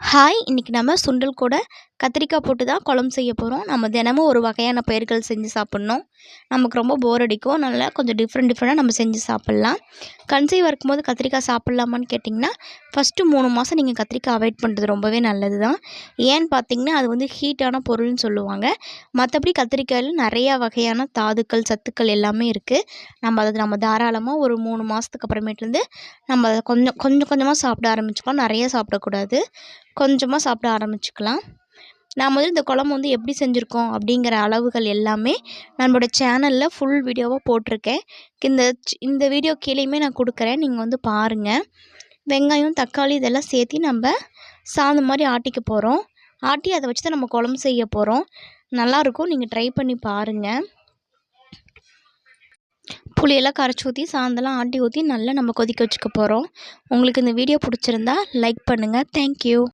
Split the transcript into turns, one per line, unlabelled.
Hi! இன்றைக்கி நம்ம சுண்டல் கூட கத்திரிக்காய் போட்டு தான் குழம்பு செய்ய போகிறோம். நம்ம தினமும் ஒரு வகையான பயிர்கள் செஞ்சு சாப்பிட்ணும். நமக்கு ரொம்ப போர் அடிக்கும். நல்லா கொஞ்சம் டிஃப்ரெண்ட்டாக நம்ம செஞ்சு சாப்பிட்லாம். கன்சீவாக இருக்கும்போது கத்திரிக்காய் சாப்பிட்லாமான்னு கேட்டிங்கன்னா, ஃபஸ்ட்டு 3 மாதம் நீங்கள் கத்திரிக்காய் அவாய்ட் பண்ணுறது ரொம்பவே நல்லது தான். ஏன்னு பார்த்தீங்கன்னா, அது வந்து ஹீட்டான பொருள்னு சொல்லுவாங்க. மற்றபடி கத்திரிக்காயில் நிறையா வகையான தாதுக்கள், சத்துக்கள் எல்லாமே இருக்குது. நம்ம தாராளமாக ஒரு 3 மாதத்துக்கு அப்புறமேட்டுலேருந்து நம்ம அதை கொஞ்சம் கொஞ்சம் கொஞ்சமாக சாப்பிட ஆரம்பிச்சுக்கலாம். நிறைய சாப்பிடக்கூடாது. கொஞ்சமாக சாப்பிட ஆரம்பிச்சுக்கலாம். நான் முதல்ல இந்த குழம்பு வந்து எப்படி செஞ்சுருக்கோம் அப்படிங்கிற அளவுகள் எல்லாமே நம்மளோட சேனலில் ஃபுல் வீடியோவாக போட்டிருக்கேன். இந்த வீடியோ கீழேயுமே நான் கொடுக்குறேன். நீங்கள் வந்து பாருங்கள். வெங்காயம், தக்காளி இதெல்லாம் சேர்த்து நம்ம சாதம் மாதிரி ஆட்டிக்க போகிறோம். ஆட்டி அதை வச்சு தான் நம்ம குழம்பு செய்ய போகிறோம். நல்லாயிருக்கும். நீங்கள் ட்ரை பண்ணி பாருங்கள். புளியெல்லாம் கரைச்சி ஊற்றி சாதம்லாம் ஆட்டி ஊற்றி நல்லா நம்ம கொதிக்க வச்சுக்க போகிறோம். உங்களுக்கு இந்த வீடியோ பிடிச்சிருந்தா லைக் பண்ணுங்கள். தேங்க்யூ.